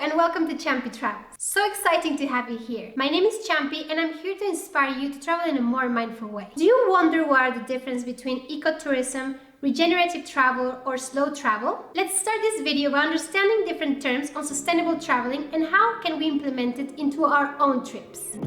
and welcome to Champi Travels. So exciting to have you here. My name is Champi and I'm here to inspire you to travel in a more mindful way. Do you wonder what are the differences between ecotourism, regenerative travel or slow travel? Let's start this video by understanding different terms on sustainable traveling and how can we implement it into our own trips.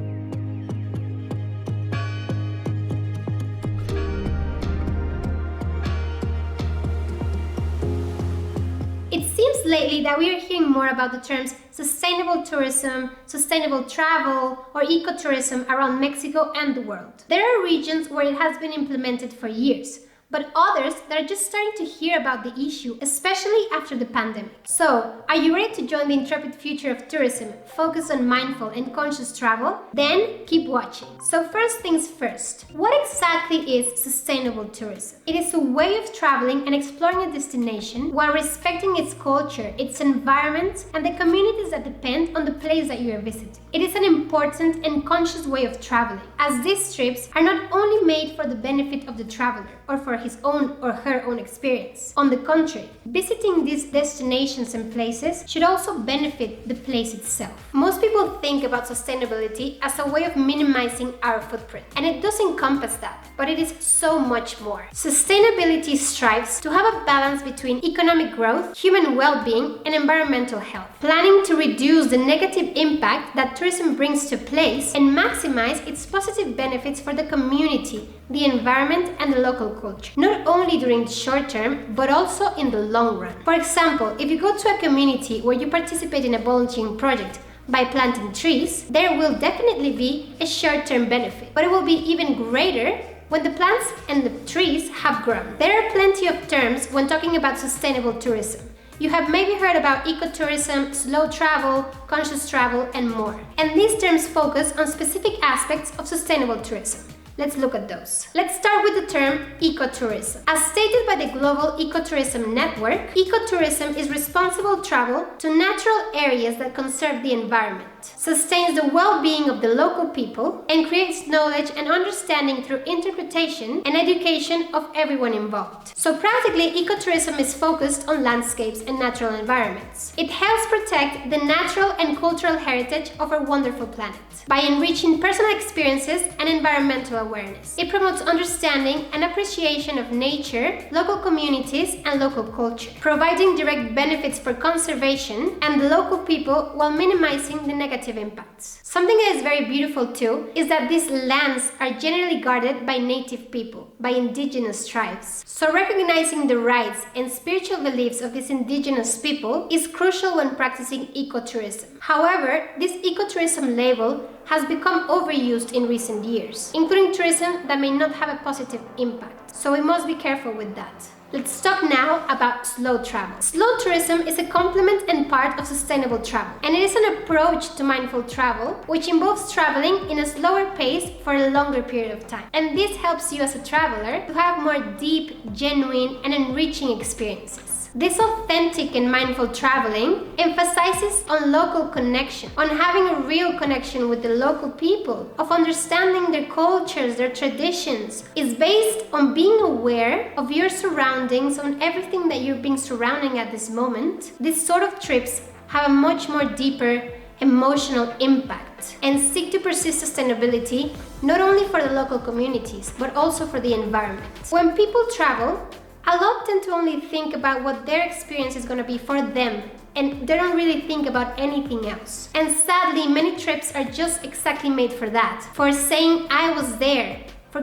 It seems lately that we are hearing more about the terms sustainable tourism, sustainable travel, or ecotourism around Mexico and the world. There are regions where it has been implemented for years, but others that are just starting to hear about the issue, especially after the pandemic. So, are you ready to join the intrepid future of tourism, focus on mindful and conscious travel? Then keep watching. So first things first, what exactly is sustainable tourism? It is a way of traveling and exploring a destination while respecting its culture, its environment, and the communities that depend on the place that you are visiting. It is an important and conscious way of traveling, as these trips are not only made for the benefit of the traveler or for his own or her own experience. On the contrary, visiting these destinations and places should also benefit the place itself. Most people think about sustainability as a way of minimizing our footprint, and it does encompass that, but it is so much more. Sustainability strives to have a balance between economic growth, human well-being, and environmental health, planning to reduce the negative impact that tourism brings to a place and maximize its positive benefits for the community, the environment, and the local culture, not only during the short term, but also in the long run. For example, if you go to a community where you participate in a volunteering project by planting trees, there will definitely be a short-term benefit, but it will be even greater when the plants and the trees have grown. There are plenty of terms when talking about sustainable tourism. You have maybe heard about ecotourism, slow travel, conscious travel, and more. And these terms focus on specific aspects of sustainable tourism. Let's look at those. Let's start with the term ecotourism. As stated by the Global Ecotourism Network, ecotourism is responsible travel to natural areas that conserve the environment, sustains the well-being of the local people, and creates knowledge and understanding through interpretation and education of everyone involved. So practically, ecotourism is focused on landscapes and natural environments. It helps protect the natural and cultural heritage of our wonderful planet by enriching personal experiences and environmental awareness. It promotes understanding and appreciation of nature, local communities, and local culture, providing direct benefits for conservation and the local people while minimizing the negative impacts. Something that is very beautiful too is that these lands are generally guarded by native people, by indigenous tribes. So recognizing the rights and spiritual beliefs of these indigenous people is crucial when practicing ecotourism. However, this ecotourism label has become overused in recent years, including tourism that may not have a positive impact. So we must be careful with that. Let's talk now about slow travel. Slow tourism is a complement and part of sustainable travel, and it is an approach to mindful travel which involves traveling in a slower pace for a longer period of time. And this helps you as a traveler to have more deep, genuine, and enriching experiences. This authentic and mindful traveling emphasizes on local connection, on having a real connection with the local people, of understanding their cultures, their traditions. It's based on being aware of your surroundings, on everything that you're being surrounding at this moment. These sort of trips have a much more deeper emotional impact and seek to persist sustainability not only for the local communities, but also for the environment. When people travel, a lot tend to only think about what their experience is going to be for them, and they don't really think about anything else. And sadly, many trips are just exactly made for that, for saying I was there, for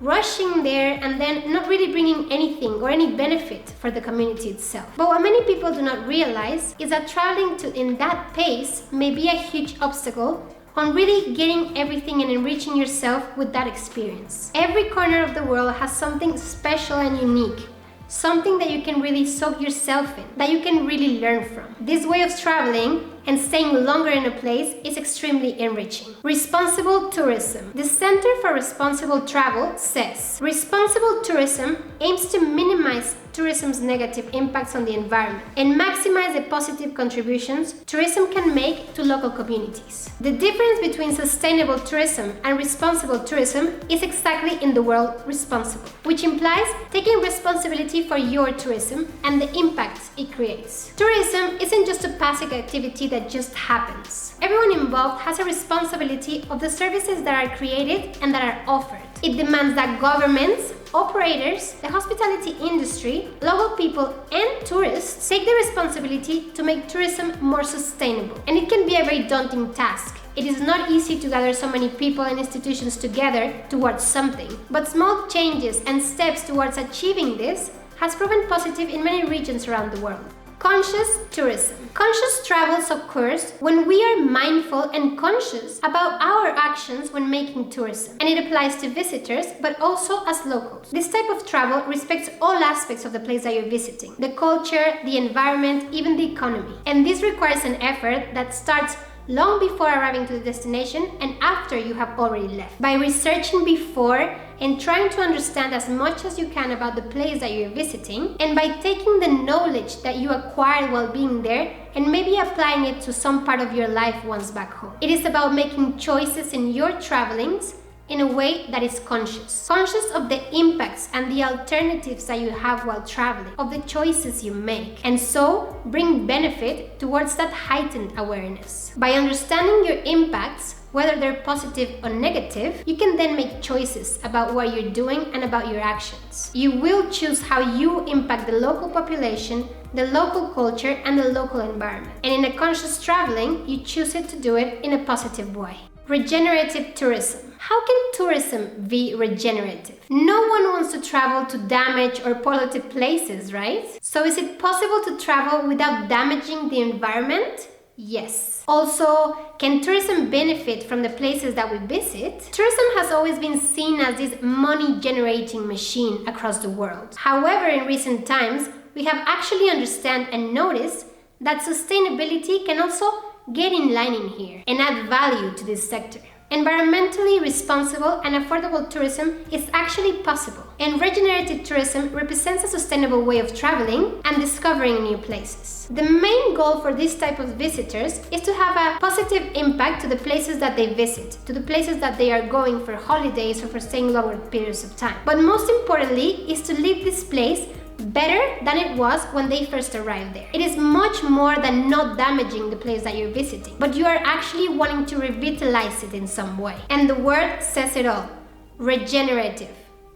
rushing there and then not really bringing anything or any benefit for the community itself. But what many people do not realize is that traveling in that pace may be a huge obstacle on really getting everything and enriching yourself with that experience. Every corner of the world has something special and unique, something that you can really soak yourself in, that you can really learn from. This way of traveling and staying longer in a place is extremely enriching. Responsible tourism. The Center for Responsible Travel says, responsible tourism aims to minimize tourism's negative impacts on the environment and maximize the positive contributions tourism can make to local communities. The difference between sustainable tourism and responsible tourism is exactly in the word responsible, which implies taking responsibility for your tourism and the impacts it creates. Tourism isn't just a passive activity that just happens. Everyone involved has a responsibility of the services that are created and that are offered. It demands that governments, operators, the hospitality industry, local people, and tourists take the responsibility to make tourism more sustainable. And it can be a very daunting task. It is not easy to gather so many people and institutions together towards something, but small changes and steps towards achieving this has proven positive in many regions around the world. Conscious tourism. Conscious travel occurs when we are mindful and conscious about our actions when making tourism, and it applies to visitors but also as locals. This type of travel respects all aspects of the place that you're visiting: the culture, the environment, even the economy. And this requires an effort that starts long before arriving to the destination and after you have already left. By researching before and trying to understand as much as you can about the place that you're visiting, and by taking the knowledge that you acquired while being there and maybe applying it to some part of your life once back home. It is about making choices in your travelings in a way that is conscious of the impacts and the alternatives that you have while traveling, of the choices you make, and so bring benefit towards that heightened awareness. By understanding your impacts, whether they're positive or negative, you can then make choices about what you're doing and about your actions. You will choose how you impact the local population, the local culture, and the local environment. And in a conscious traveling, you choose it to do it in a positive way. Regenerative tourism. How can tourism be regenerative? No one wants to travel to damaged or polluted places, right? So is it possible to travel without damaging the environment? Yes. Also, can tourism benefit from the places that we visit? Tourism has always been seen as this money-generating machine across the world. However, in recent times, we have actually understand and noticed that sustainability can also get in line in here and add value to this sector. Environmentally responsible and affordable tourism is actually possible, and regenerative tourism represents a sustainable way of traveling and discovering new places. The main goal for this type of visitors is to have a positive impact to the places that they visit, to the places that they are going for holidays or for staying longer periods of time. But most importantly is to leave this place better than it was when they first arrived there. It is much more than not damaging the place that you're visiting, but you are actually wanting to revitalize it in some way. And the word says it all: regenerative.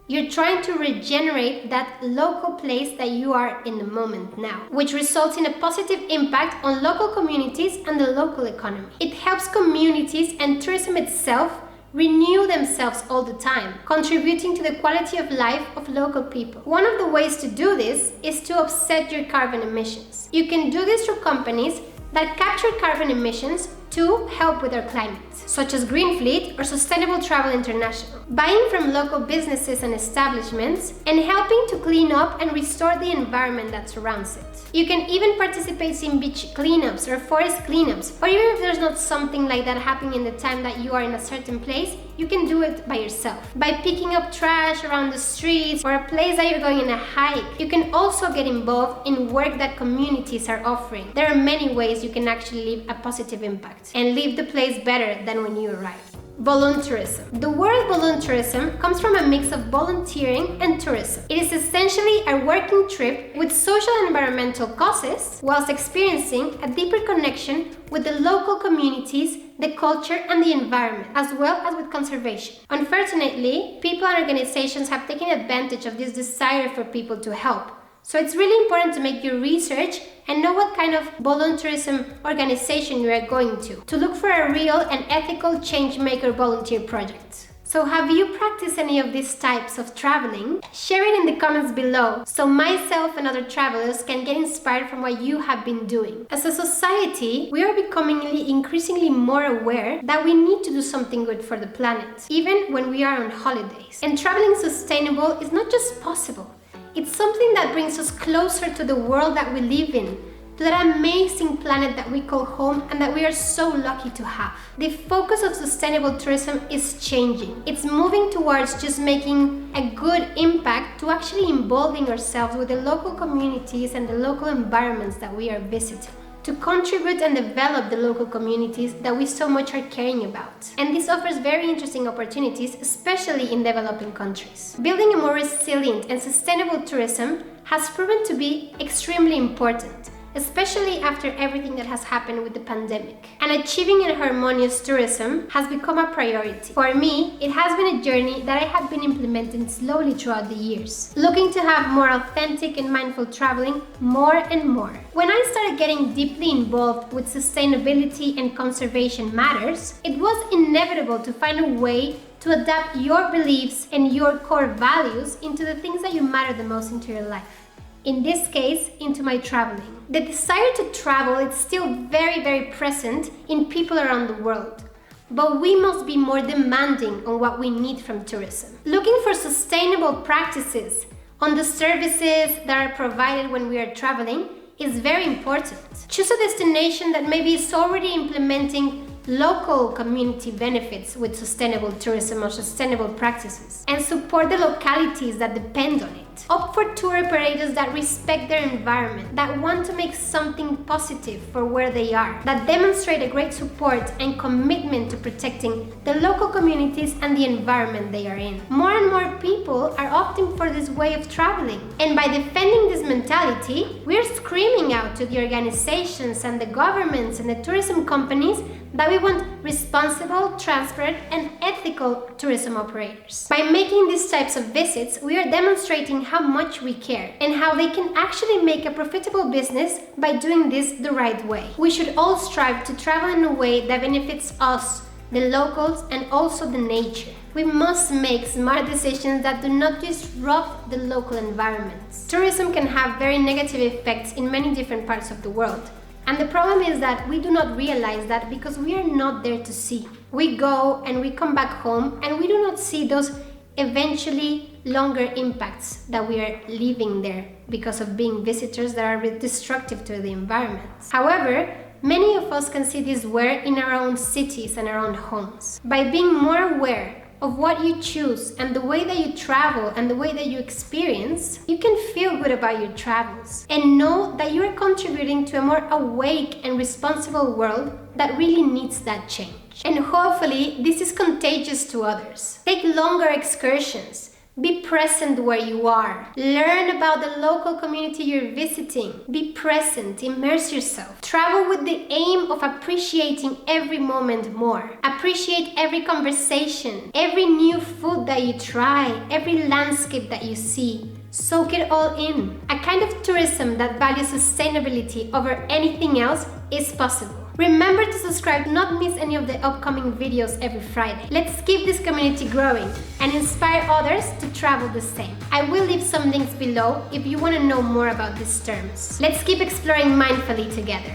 You're trying to regenerate that local place that you are in the moment now, which results in a positive impact on local communities and the local economy. It helps communities and tourism itself renew themselves all the time, contributing to the quality of life of local people. One of the ways to do this is to offset your carbon emissions. You can do this through companies that capture carbon emissions to help with our climate, such as Green Fleet or Sustainable Travel International, buying from local businesses and establishments and helping to clean up and restore the environment that surrounds it. You can even participate in beach cleanups or forest cleanups, or even if there's not something like that happening in the time that you are in a certain place, you can do it by yourself. By picking up trash around the streets or a place that you're going on a hike, you can also get involved in work that communities are offering. There are many ways you can actually leave a positive impact and leave the place better than when you arrived. Voluntourism. The word voluntourism comes from a mix of volunteering and tourism. It is essentially a working trip with social and environmental causes whilst experiencing a deeper connection with the local communities, the culture, and the environment, as well as with conservation. Unfortunately, people and organizations have taken advantage of this desire for people to help. So it's really important to make your research and know what kind of voluntourism organization you are going to look for a real and ethical change-maker volunteer project. So have you practiced any of these types of traveling? Share it in the comments below so myself and other travelers can get inspired from what you have been doing. As a society, we are becoming increasingly more aware that we need to do something good for the planet, even when we are on holidays. And traveling sustainable is not just possible. It's something that brings us closer to the world that we live in, to that amazing planet that we call home and that we are so lucky to have. The focus of sustainable tourism is changing. It's moving towards just making a good impact to actually involving ourselves with the local communities and the local environments that we are visiting, to contribute and develop the local communities that we so much are caring about. And this offers very interesting opportunities, especially in developing countries. Building a more resilient and sustainable tourism has proven to be extremely important, especially after everything that has happened with the pandemic. And achieving a harmonious tourism has become a priority. For me, it has been a journey that I have been implementing slowly throughout the years, looking to have more authentic and mindful traveling more and more. When I started getting deeply involved with sustainability and conservation matters, it was inevitable to find a way to adapt your beliefs and your core values into the things that you matter the most into your life. In this case, into my traveling. The desire to travel is still very present in people around the world, but we must be more demanding on what we need from tourism. Looking for sustainable practices on the services that are provided when we are traveling is very important. Choose a destination that maybe is already implementing local community benefits with sustainable tourism or sustainable practices, and support the localities that depend on it. Opt for tour operators that respect their environment, that want to make something positive for where they are, that demonstrate a great support and commitment to protecting the local communities and the environment they are in. More and more people are opting for this way of traveling, and by defending this mentality, we are screaming out to the organizations and the governments and the tourism companies that we want responsible, transparent, and ethical tourism operators. By making these types of visits, we are demonstrating how much we care and how they can actually make a profitable business by doing this the right way. We should all strive to travel in a way that benefits us, the locals, and also the nature. We must make smart decisions that do not disrupt the local environments. Tourism can have very negative effects in many different parts of the world. And the problem is that we do not realize that because we are not there to see. We go and we come back home and we do not see those eventually longer impacts that we are leaving there because of being visitors that are destructive to the environment. However, many of us can see this where in our own cities and our own homes. By being more aware of what you choose and the way that you travel and the way that you experience, you can feel good about your travels and know that you are contributing to a more awake and responsible world that really needs that change. And hopefully this is contagious to others. Take longer excursions. Be present where you are. Learn about the local community you're visiting. Be present, immerse yourself. Travel with the aim of appreciating every moment more. Appreciate every conversation, every new food that you try, every landscape that you see. Soak it all in. A kind of tourism that values sustainability over anything else is possible. Remember to subscribe to not miss any of the upcoming videos every Friday. Let's keep this community growing and inspire others to travel the same. I will leave some links below if you want to know more about these terms. Let's keep exploring mindfully together.